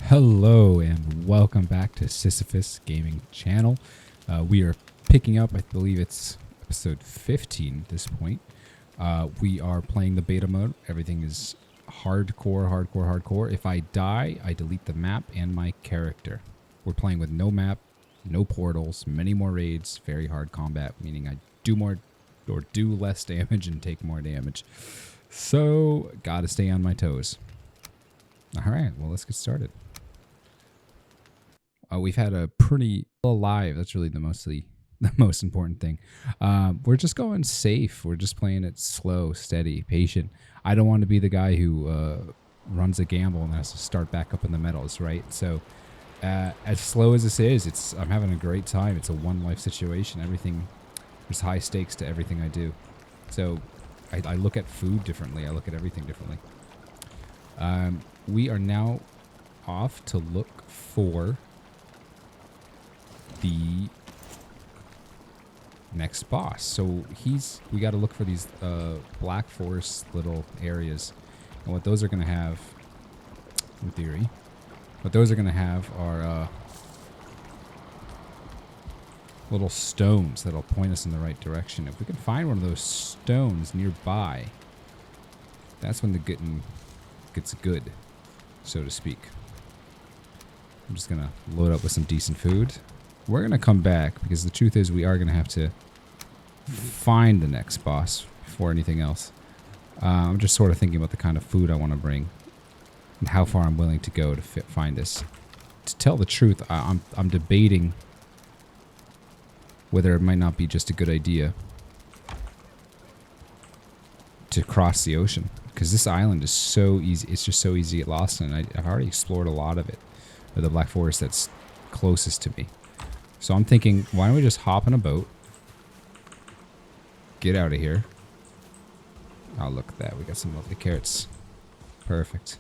Hello and welcome back to Sisyphus Gaming Channel. We are picking up, I believe it's episode 15 at this point. We are playing the beta mode. Everything is hardcore. If I die, I delete the map and my character. We're playing with no map, no portals, many more raids, very hard combat, meaning I do more or do less damage and take more damage. So, gotta stay on my toes. Alright, well let's get started. We've had a pretty alive. That's really the most important thing. We're just going safe. We're just playing it slow, steady, patient. I don't want to be the guy who runs a gamble and has to start back up in the metals, right? So as slow as this is, I'm having a great time. It's a one life situation. There's high stakes to everything I do. So I look at food differently. I look at everything differently. We are now off to look for the next boss. So we got to look for these black forest little areas, and what those are going to have, in theory, are little stones that'll point us in the right direction. If we can find one of those stones nearby, that's when the getting gets good, so to speak. I'm just gonna load up with some decent food. We're going to come back because the truth is we are going to have to find the next boss before anything else. I'm just sort of thinking about the kind of food I want to bring and how far I'm willing to go to find this. To tell the truth, I'm debating whether it might not be just a good idea to cross the ocean, because this island is so easy. It's just so easy to get lost in. I've already explored a lot of it, or the Black Forest that's closest to me. So I'm thinking, why don't we just hop in a boat, get out of here. Oh, look at that. We got some lovely carrots. Perfect.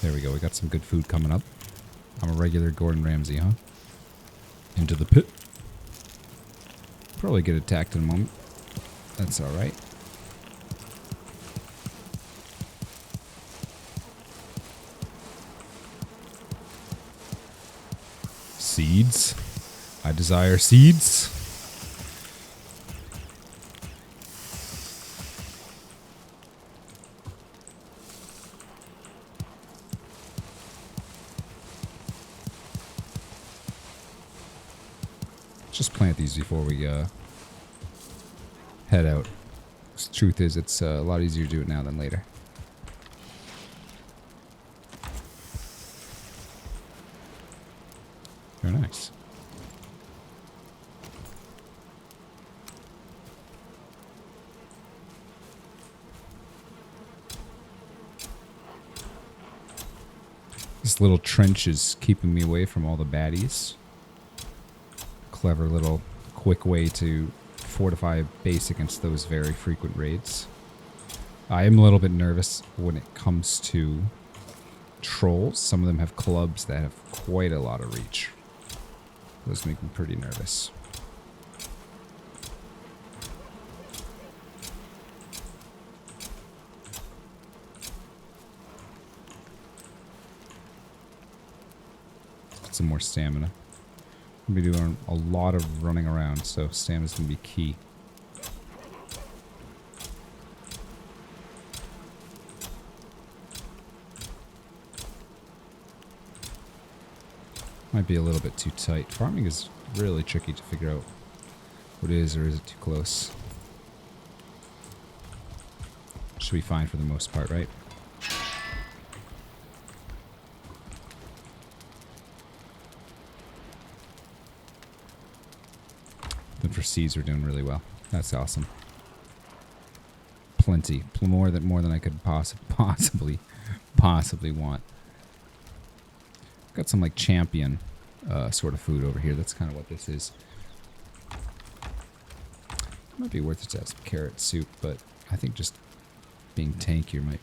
There we go. We got some good food coming up. I'm a regular Gordon Ramsay, huh? Into the pit. Probably get attacked in a moment. That's alright. Seeds. I desire seeds. Just plant these before we head out. The truth is, it's a lot easier to do it now than later. Very nice. This little trench is keeping me away from all the baddies. Clever little quick way to fortify a base against those very frequent raids. I am a little bit nervous when it comes to trolls. Some of them have clubs that have quite a lot of reach. Those make me pretty nervous. Get some more stamina. I'm going to be doing a lot of running around, so stamina's going to be key. Might be a little bit too tight. Farming is really tricky to figure out what it is, or is it too close. Should be fine for the most part, right? For seeds, we're doing really well. That's awesome. Plenty, more than I could possibly want. Got some like champion sort of food over here. That's kind of what this is. Might be worth it to have some carrot soup, but I think just being tankier might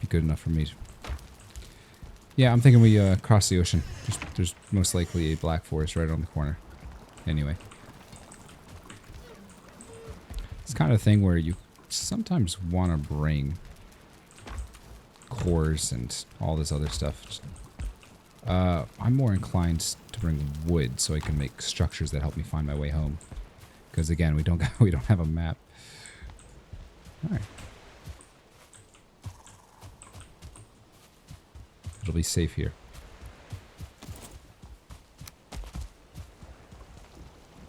be good enough for me. Yeah, I'm thinking we cross the ocean. There's most likely a black forest right on the corner. Anyway. It's kind of thing where you sometimes want to bring cores and all this other stuff. I'm more inclined to bring wood so I can make structures that help me find my way home. Because again, we don't have a map. All right. It'll be safe here.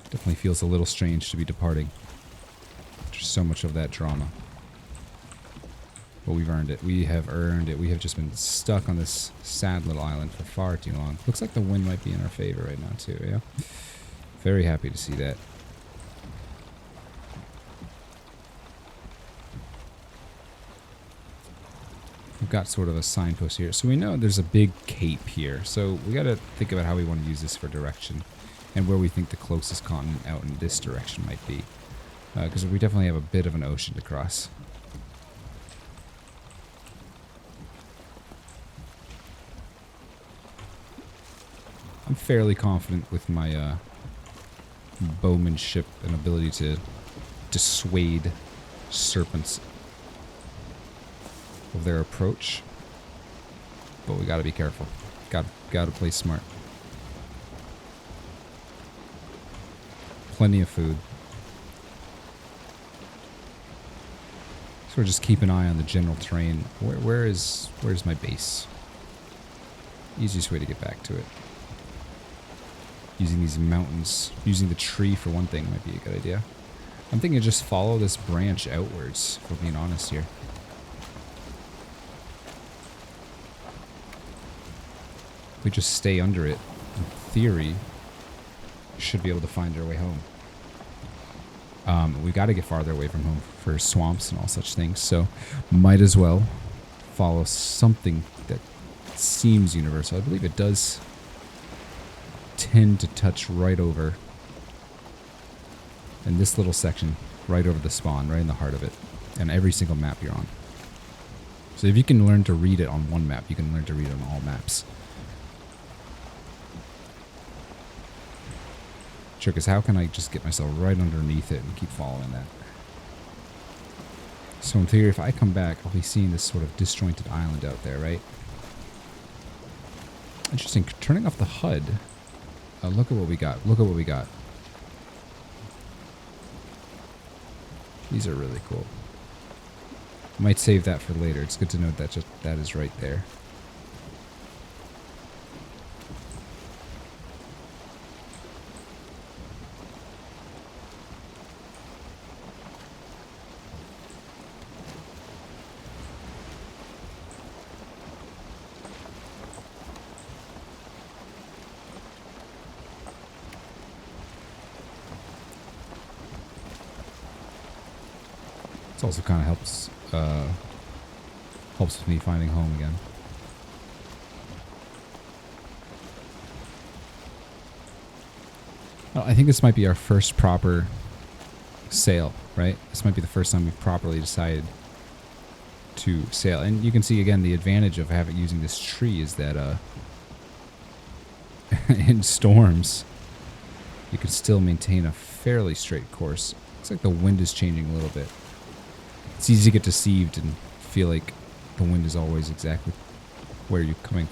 Definitely feels a little strange to be departing. There's so much of that drama. But we've earned it. We have earned it. We have just been stuck on this sad little island for far too long. Looks like the wind might be in our favor right now too, yeah? Very happy to see that. We've got sort of a signpost here. So we know there's a big cape here. So we got to think about how we want to use this for direction. And where we think the closest continent out in this direction might be. Because we definitely have a bit of an ocean to cross. I'm fairly confident with my bowmanship and ability to dissuade serpents of their approach. But we gotta be careful. Gotta play smart. Plenty of food. So we're just keep an eye on the general terrain. Where's my base? Easiest way to get back to it. Using these mountains, using the tree for one thing might be a good idea. I'm thinking just follow this branch outwards, if we're being honest here. If we just stay under it, in theory, should be able to find our way home. We got to get farther away from home for swamps and all such things, so might as well follow something that seems universal. I believe it does tend to touch right over in this little section, right over the spawn, right in the heart of it, and every single map you're on. So if you can learn to read it on one map, you can learn to read it on all maps. Trick is, how can I just get myself right underneath it and keep following that? So in theory, if I come back, I'll be seeing this sort of disjointed island out there, right? Interesting. Turning off the HUD. Look at what we got. Look at what we got. These are really cool. Might save that for later. It's good to note that that is right there. It also kind of helps with me finding home again. Well, I think this might be our first proper sail, right? This might be the first time we've properly decided to sail. And you can see again the advantage of using this tree is that in storms you can still maintain a fairly straight course. Looks like the wind is changing a little bit. It's easy to get deceived and feel like the wind is always exactly where you're coming,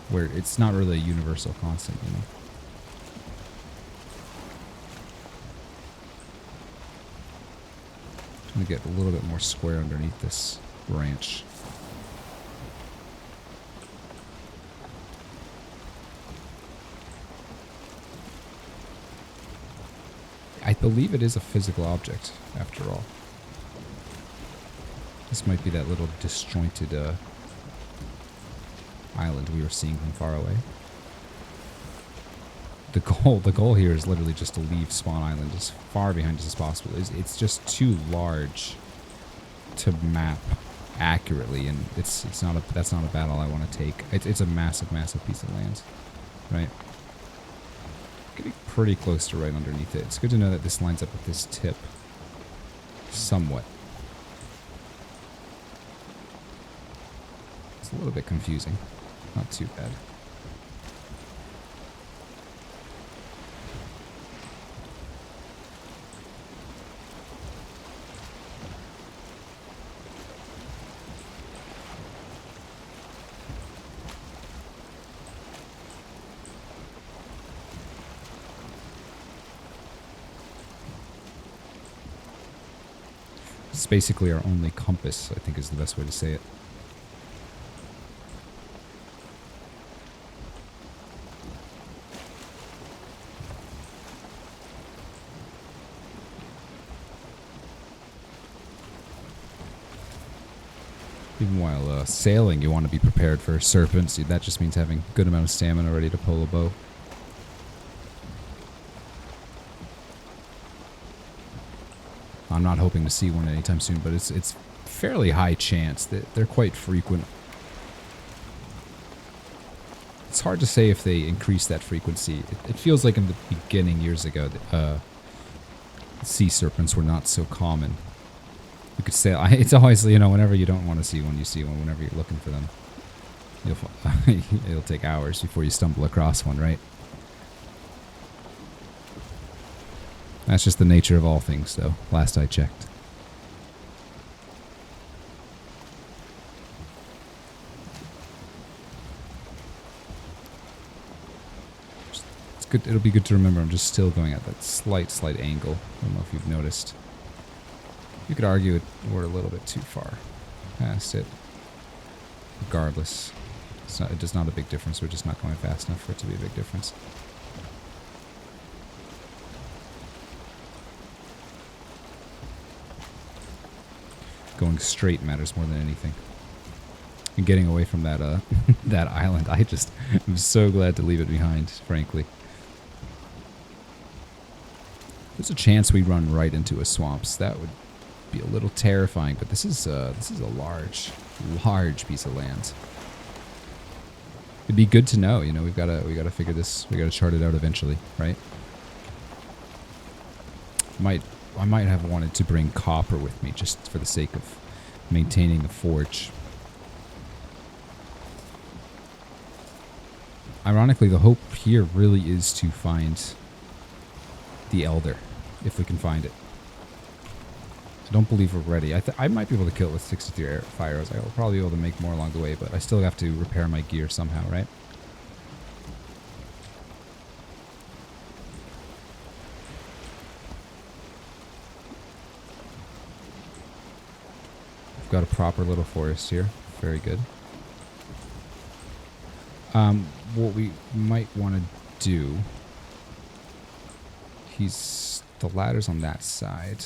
where it's not really a universal constant, you know. Trying to get a little bit more square underneath this branch. I believe it is a physical object, after all. This might be that little disjointed island we were seeing from far away. The goal here is literally just to leave Spawn Island as far behind us as possible. It's just too large to map accurately, and that's not a battle I want to take. It's a massive piece of land, right? Getting pretty close to right underneath it. It's good to know that this lines up with this tip somewhat. It's a little bit confusing. Not too bad. It's basically our only compass, I think is the best way to say it. Even while sailing, you want to be prepared for serpents. That just means having a good amount of stamina ready to pull a bow. I'm not hoping to see one anytime soon, but it's fairly high chance that they're quite frequent. It's hard to say if they increase that frequency. It feels like in the beginning, years ago, sea serpents were not so common. You could say it's always, whenever you don't want to see one, you see one. Whenever you're looking for them, it'll take hours before you stumble across one, right? That's just the nature of all things, though, last I checked. It's good. It'll be good to remember I'm just still going at that slight angle. I don't know if you've noticed. You could argue we're a little bit too far past it. Regardless, it's not a big difference. We're just not going fast enough for it to be a big difference. Going straight matters more than anything. And getting away from that that island, I'm so glad to leave it behind, frankly. There's a chance we run right into a swamps. That would be a little terrifying, but this is a large piece of land. It'd be good to know, we gotta figure this, we gotta chart it out eventually, right? I might have wanted to bring copper with me just for the sake of maintaining the forge. Ironically, the hope here really is to find the Elder, if we can find it. I don't believe we're ready. I might be able to kill it with 63 fire arrows. I'll probably be able to make more along the way, but I still have to repair my gear somehow, right? Got a proper little forest here. Very good. What we might want to do... The ladder's on that side.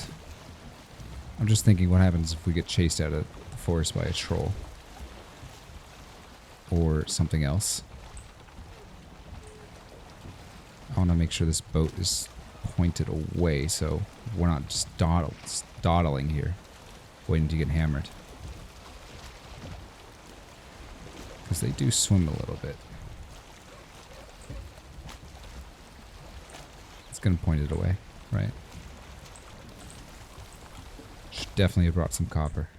I'm just thinking what happens if we get chased out of the forest by a troll. Or something else. I want to make sure this boat is pointed away so we're not just dawdling here, waiting to get hammered. Because they do swim a little bit. It's going to point it away, right? Should definitely have brought some copper.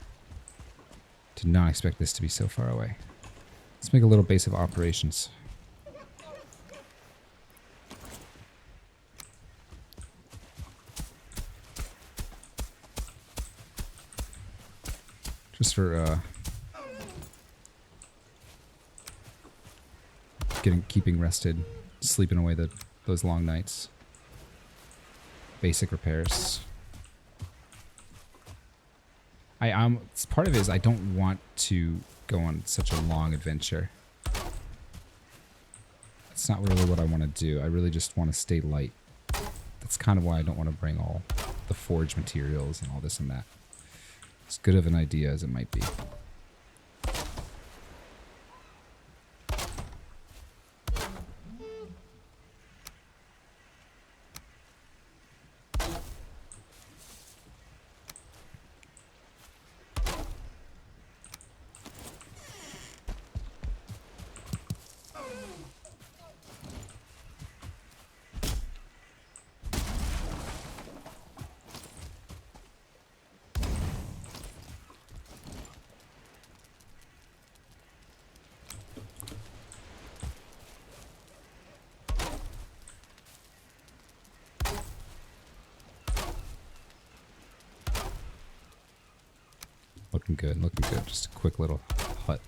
Did not expect this to be so far away. Let's make a little base of operations. Just for keeping rested, sleeping away those long nights. Basic repairs. Part of it is I don't want to go on such a long adventure. That's not really what I want to do. I really just want to stay light. That's kind of why I don't want to bring all the forge materials and all this and that. As good of an idea as it might be. looking good, looking good. Just a quick little hut.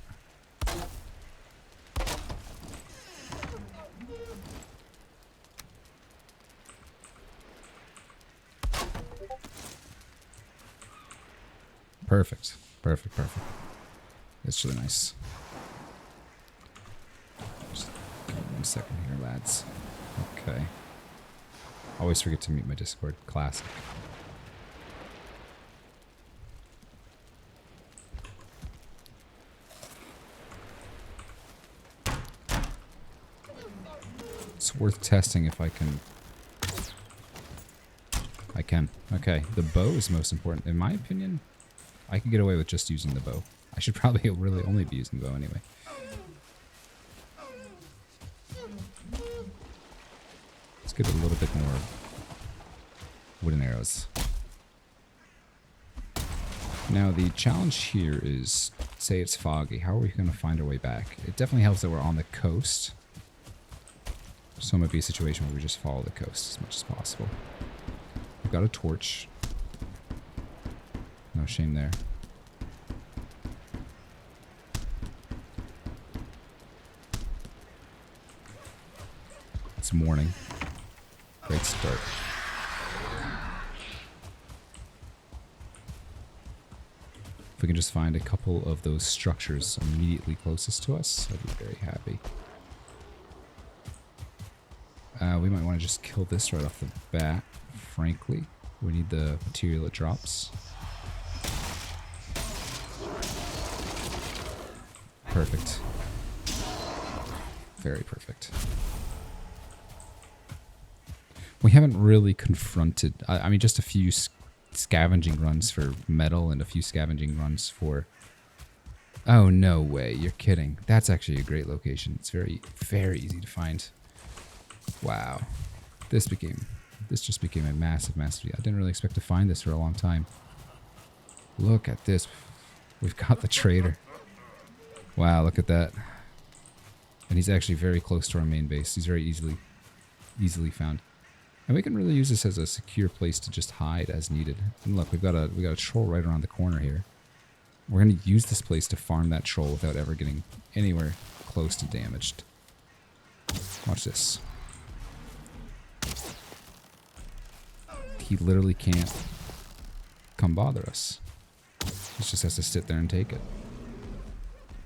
Perfect. Perfect, perfect. It's really nice. Just give me 1 second here, lads. Okay. Always forget to mute my Discord. Classic. It's worth testing if I can. I can. Okay, the bow is most important. In my opinion, I could get away with just using the bow. I should probably really only be using the bow anyway. Let's get a little bit more wooden arrows. Now the challenge here is, say it's foggy, how are we going to find our way back? It definitely helps that we're on the coast. So it might be a situation where we just follow the coast as much as possible. We've got a torch. No shame there. It's morning. Great start. If we can just find a couple of those structures immediately closest to us, I'd be very happy. We might want to just kill this right off the bat, frankly. We need the material it drops. Perfect. Very perfect. We haven't really confronted... I mean, just a few scavenging runs for metal and a few scavenging runs for... Oh, no way. You're kidding. That's actually a great location. It's very, very easy to find. Wow. This just became a massive, massive... I didn't really expect to find this for a long time. Look at this. We've got the trader. Wow, look at that. And he's actually very close to our main base. He's very easily found. And we can really use this as a secure place to just hide as needed. And look, we got a troll right around the corner here. We're going to use this place to farm that troll without ever getting anywhere close to damaged. Watch this. He literally can't come bother us. He just has to sit there and take it.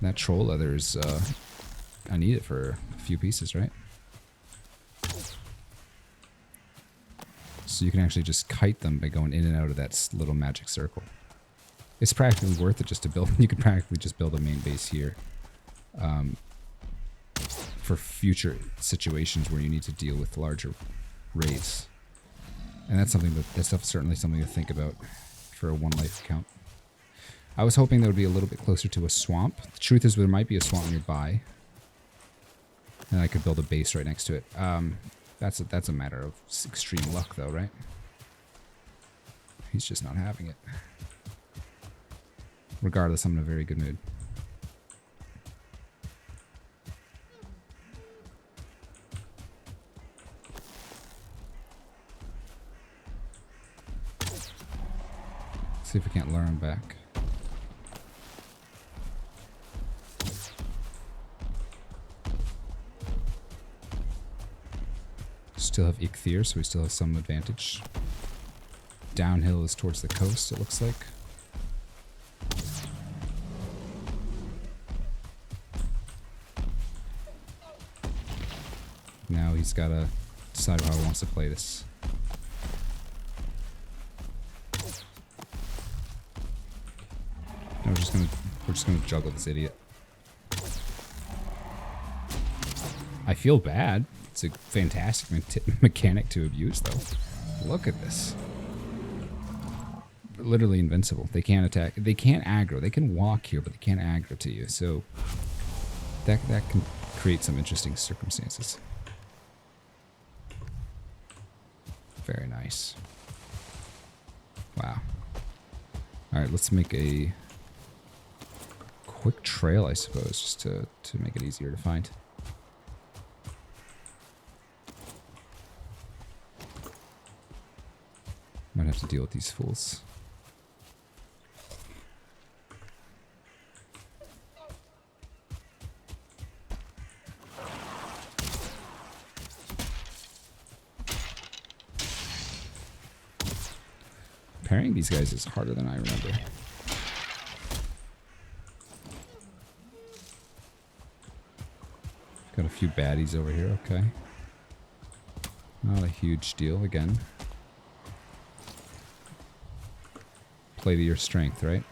And that troll leather is, I need it for a few pieces, right? So you can actually just kite them by going in and out of that little magic circle. It's practically worth it just to build. You could practically just build a main base here. For future situations where you need to deal with larger raids. And that's certainly something to think about for a one life account. I was hoping that would be a little bit closer to a swamp. The truth is there might be a swamp nearby. And I could build a base right next to it. That's a matter of extreme luck though, right? He's just not having it. Regardless, I'm in a very good mood. See if we can't lure him back. Still have Ichthyr, so we still have some advantage. Downhill is towards the coast, it looks like. Now he's got to decide how he wants to play this. No, we're just gonna juggle this idiot. I feel bad. It's a fantastic mechanic to abuse, though. Look at this. They're literally invincible. They can't attack. They can't aggro. They can walk here, but they can't aggro to you. So that can create some interesting circumstances. Very nice. Wow. All right, let's make a quick trail, I suppose, just to make it easier to find. Might have to deal with these fools. parrying these guys is harder than I remember. Got a few baddies over here, okay. Not a huge deal, again. Play to your strength, right?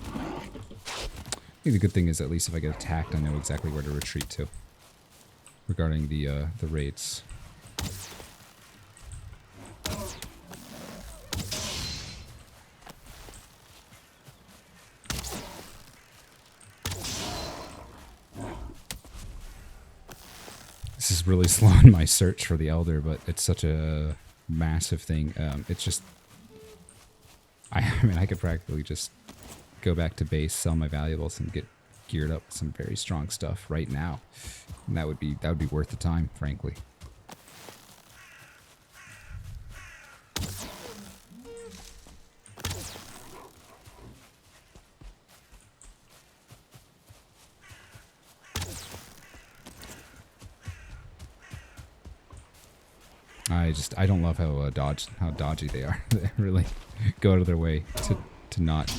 I think the good thing is, at least if I get attacked, I know exactly where to retreat to. Regarding the raids. This is really slowing my search for the Elder, but it's such a massive thing. It's just... I mean, I could practically just go back to base, sell my valuables, and get geared up with some very strong stuff right now. And that would be worth the time, frankly. I don't love how dodgy they are. They really go out of their way to not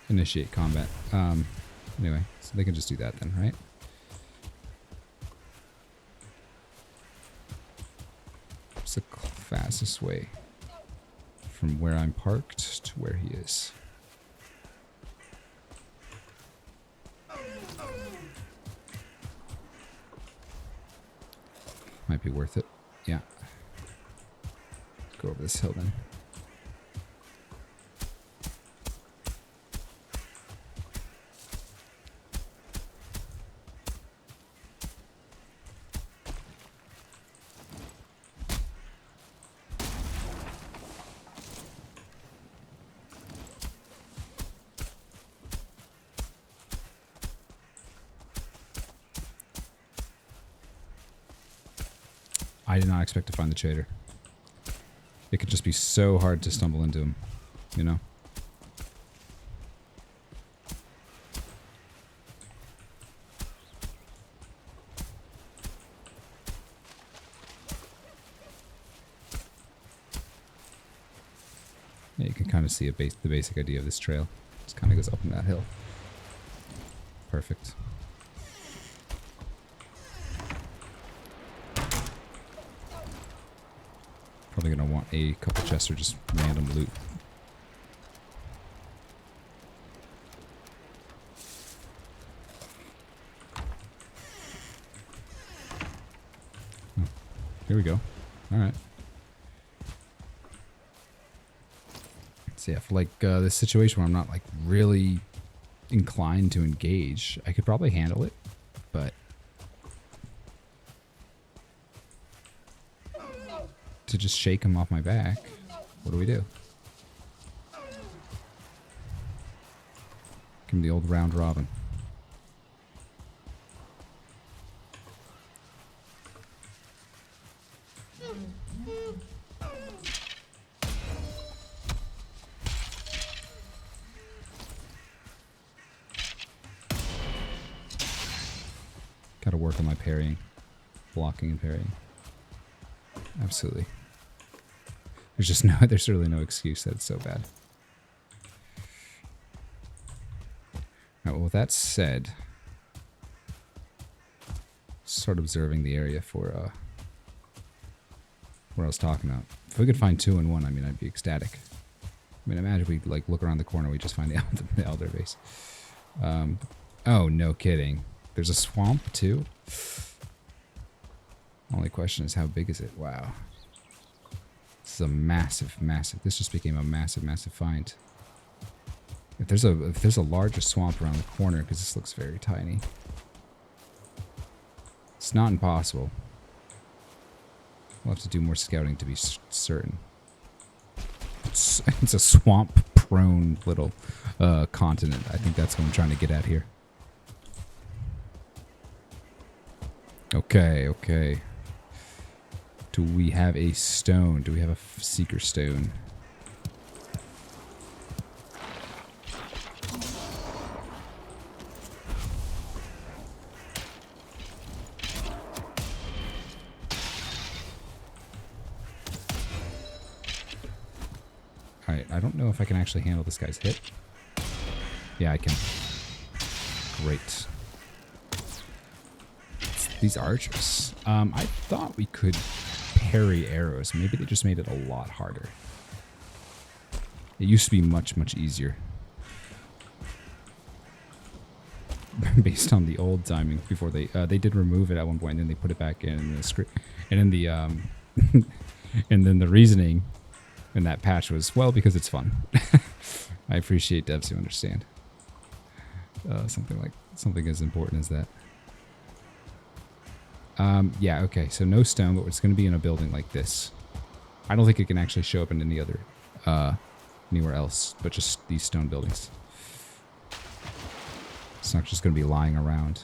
initiate combat. Anyway, so they can just do that then, right? What's the fastest way from where I'm parked to where he is? Might be worth it. Yeah. Go over this hill then. I did not expect to find the trader. It could just be so hard to stumble into him, you know? Yeah, you can kind of see the basic idea of this trail. It just kind of goes up in that hill. Perfect. Probably gonna want a couple chests or just random loot. Oh, here we go. All right. So yeah, for like this situation where I'm not like really inclined to engage, I could probably handle it, but to just shake him off my back, what do we do? Give him the old round robin. Gotta work on my parrying, blocking and parrying. Absolutely. There's really no excuse that it's so bad. Alright, well with that said, start observing the area for what I was talking about. If we could find 2 in 1, I mean, I'd be ecstatic. I mean, imagine we like look around the corner, we just find the Elder base. Oh, no kidding. There's a swamp too? Only question is, how big is it? Wow. This is a massive, this just became a massive find. If there's a larger swamp around the corner, because this looks very tiny. It's not impossible. We'll have to do more scouting to be certain. It's a swamp-prone little continent. I think that's what I'm trying to get at here. Okay. Do we have a stone? Do we have a seeker stone? I don't know if I can actually handle this guy's hit. Yeah, I can. Great. These archers. I thought we could parry arrows. Maybe they just made it a lot harder. It used to be much, much easier. Based on the old timing before they did remove it at one point, and then they put it back in the script, and then the and then the reasoning in that patch was, well, because it's fun. I appreciate devs who understand something as important as that. Yeah, okay, so no stone, but it's going to be in a building like this. I don't think it can actually show up in any other anywhere else, but just these stone buildings. It's not just going to be lying around.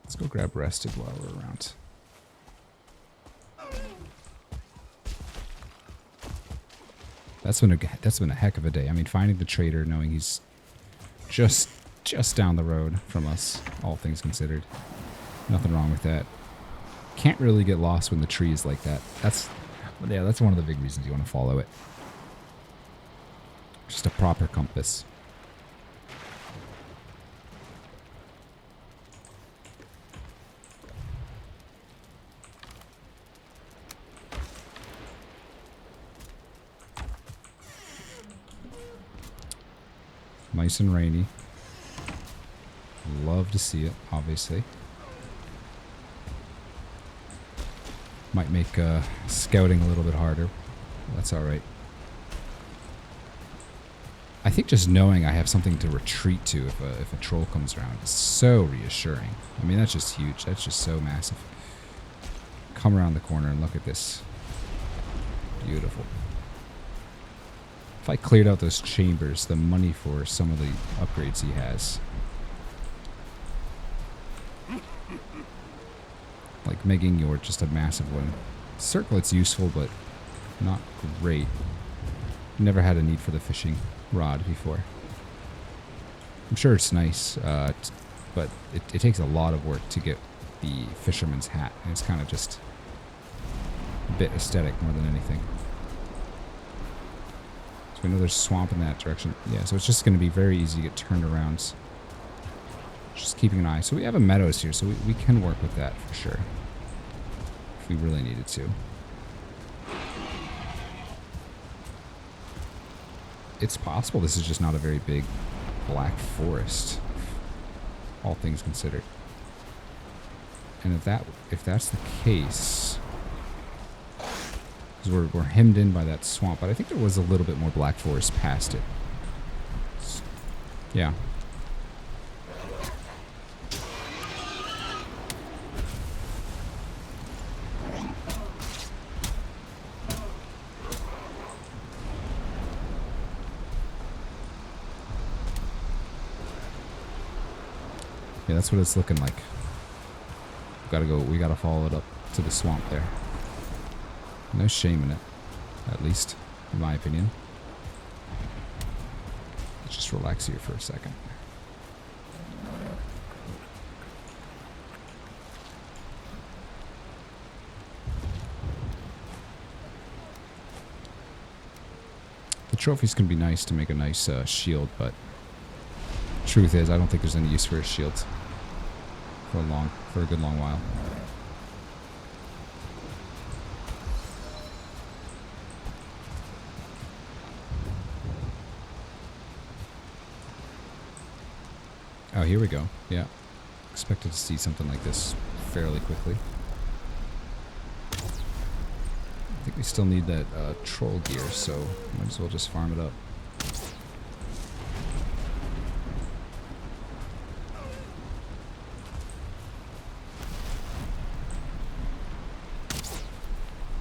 Let's go grab rested while we're around. That's been a heck of a day. I mean, finding the trader, knowing he's just down the road from us, all things considered. Nothing wrong with that. Can't really get lost when the tree is like that. That's one of the big reasons you want to follow it. Just a proper compass. Nice and rainy. Love to see it, obviously. Might make scouting a little bit harder. That's alright. I think just knowing I have something to retreat to if a troll comes around is so reassuring. I mean, that's just huge. That's just so massive. Come around the corner and look at this. Beautiful. If I cleared out those chambers, the money for some of the upgrades he has. Like making your just a massive one. Circlet's useful, but not great. Never had a need for the fishing rod before. I'm sure it's nice, but it takes a lot of work to get the fisherman's hat, and it's kind of just a bit aesthetic more than anything. So we know there's swamp in that direction. Yeah, so it's just going to be very easy to get turned around. Just keeping an eye. So we have a meadows here, so we can work with that for sure. If we really needed to. It's possible this is just not a very big black forest, all things considered. And if that's the case, because we're hemmed in by that swamp, but I think there was a little bit more black forest past it. Yeah. Yeah, that's what it's looking like. We gotta follow it up to the swamp there. No shame in it, at least, in my opinion. Let's just relax here for a second. The trophies can be nice to make a nice shield, but truth is, I don't think there's any use for a shield for a good long while. Oh, here we go. Yeah. Expected to see something like this fairly quickly. I think we still need that troll gear, so might as well just farm it up.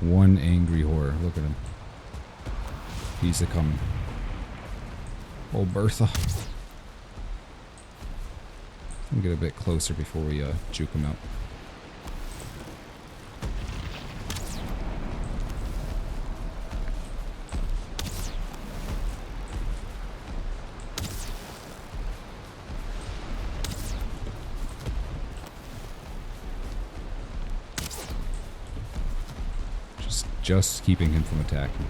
One angry horror. Look at him. He's a coming. Old Bertha. I'll get a bit closer before we juke him out. just keeping him from attacking.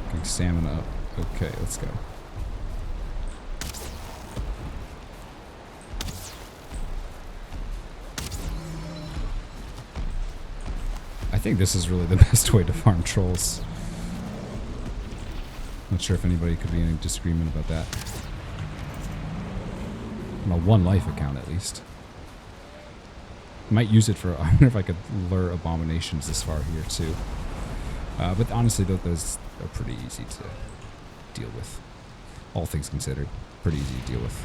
Getting stamina up. Okay, let's go. I think this is really the best way to farm trolls. Not sure if anybody could be in disagreement about that. On a one life account, at least. Might use it for... I wonder if I could lure abominations this far here, too. But honestly, those are pretty easy to deal with. All things considered. Pretty easy to deal with.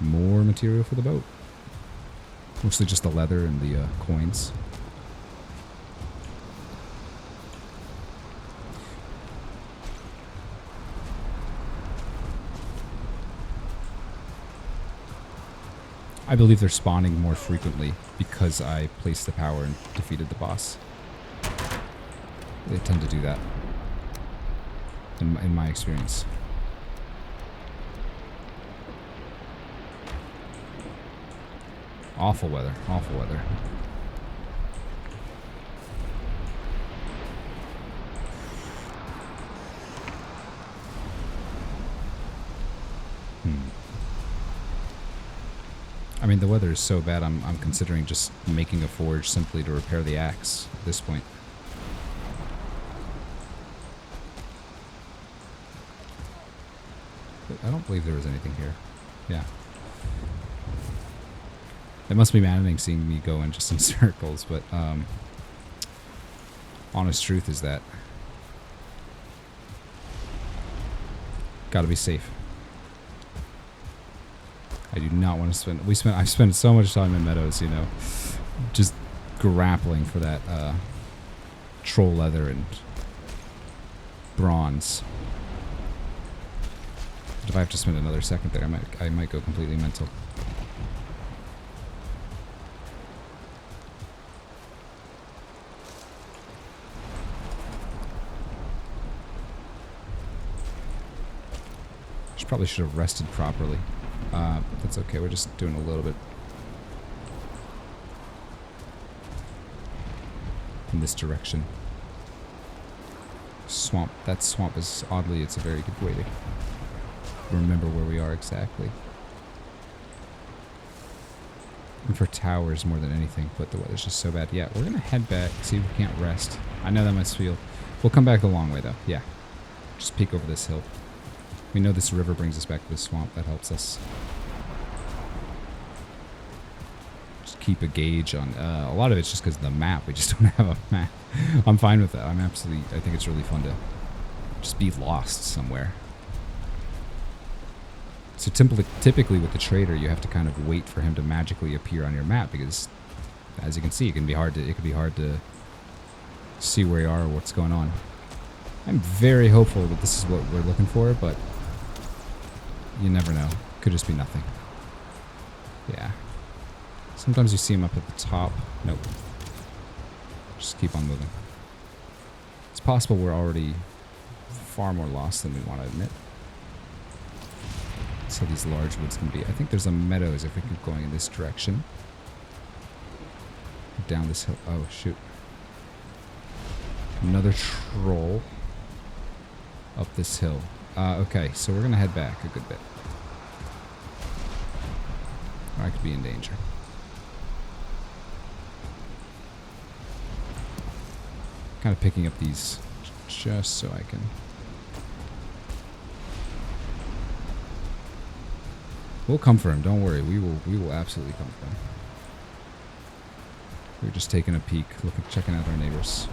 More material for the boat. Mostly just the leather and the coins. I believe they're spawning more frequently because I placed the power and defeated the boss. They tend to do that, in my experience. Awful weather, awful weather. I mean, the weather is so bad, I'm considering just making a forge simply to repair the axe at this point. But I don't believe there was anything here. Yeah. It must be maddening seeing me go in just in circles, but honest truth is that gotta be safe. I do not want to spend... I've spent so much time in meadows, you know, just grappling for that troll leather and bronze. But if I have to spend another second there, I might go completely mental. Probably should have rested properly. That's okay, we're just doing a little bit in this direction. Swamp. That swamp is, oddly, it's a very good way to remember where we are exactly. And for towers more than anything, but the weather's just so bad. Yeah, we're gonna head back, see if we can't rest. I know that must feel... We'll come back the long way, though. Yeah. Just peek over this hill. We know this river brings us back to the swamp. That helps us. Just keep a gauge on... a lot of it's just because of the map. We just don't have a map. I'm fine with that. I think it's really fun to just be lost somewhere. So typically with the trader, you have to kind of wait for him to magically appear on your map because, as you can see, it can be hard to see where you are or what's going on. I'm very hopeful that this is what we're looking for, but you never know. Could just be nothing. Yeah. Sometimes you see him up at the top. Nope. Just keep on moving. It's possible we're already far more lost than we want to admit. So these large woods can be. I think there's a meadows if we keep going in this direction. Down this hill. Oh, shoot. Another troll up this hill. Okay, so we're going to head back a good bit. Or I could be in danger. Kind of picking up these just so I can... We'll come for him, don't worry. We will absolutely come for him. We're just taking a peek, checking out our neighbors.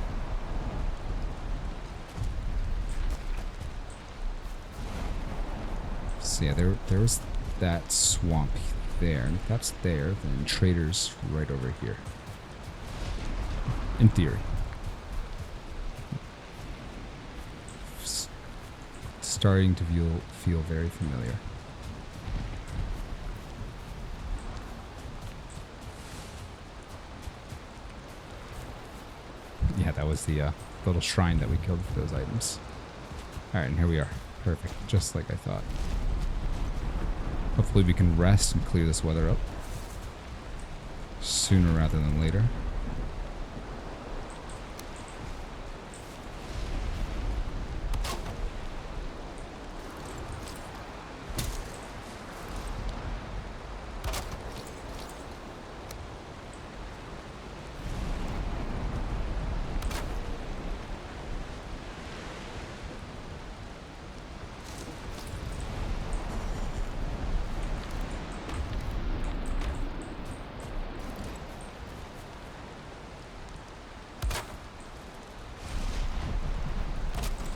So yeah, there was that swamp there, and if that's there, then Trader's right over here. In theory. Starting to feel very familiar. Yeah, that was the little shrine that we killed for those items. Alright, and here we are. Perfect. Just like I thought. Hopefully we can rest and clear this weather up sooner rather than later.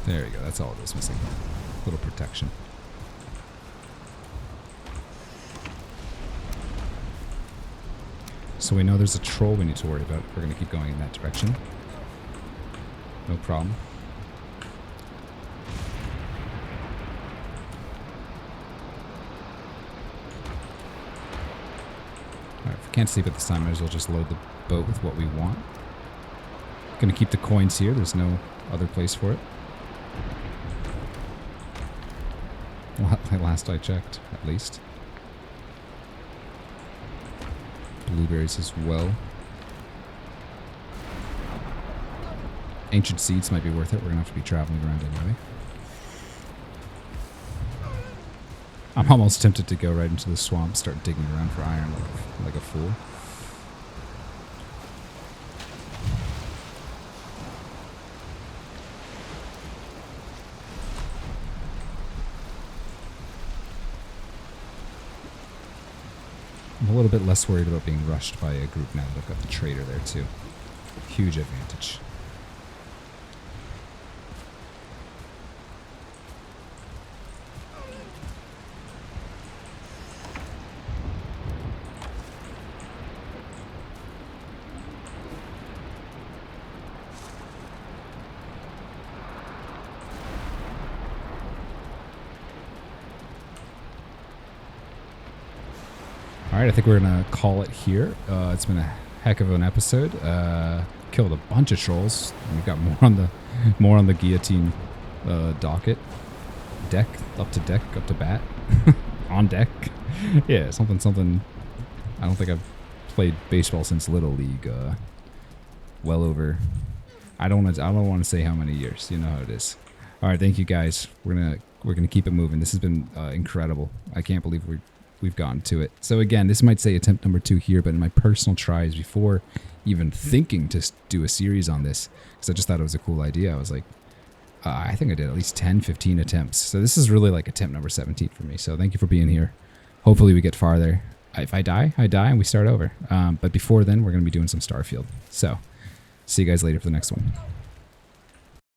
There we go. That's all it was missing. A little protection. So we know there's a troll we need to worry about. We're going to keep going in that direction. No problem. Alright, if we can't sleep at this time, might as well just load the boat with what we want. Gonna keep the coins here. There's no other place for it. Last I checked, at least. Blueberries as well. Ancient seeds might be worth it. We're gonna have to be traveling around anyway. I'm almost tempted to go right into the swamp, start digging around for iron like a fool. I'm a little bit less worried about being rushed by a group now that I've got the trader there too. Huge advantage. Alright, I think we're going to call it here. It's been a heck of an episode. Killed a bunch of trolls. We've got more on the guillotine docket. Deck, up to bat. On deck. Yeah, something. I don't think I've played baseball since Little League. Well over. I don't want to say how many years. You know how it is. Alright, thank you guys. We're gonna keep it moving. This has been incredible. I can't believe we've gotten to it. So again, this might say attempt number 2 here, but in my personal tries before even thinking to do a series on this, because I just thought it was a cool idea, I was like, I think I did at least 10, 15 attempts. So this is really like attempt number 17 for me. So thank you for being here. Hopefully we get farther. If I die, I die and we start over. But before then, we're going to be doing some Starfield. So see you guys later for the next one.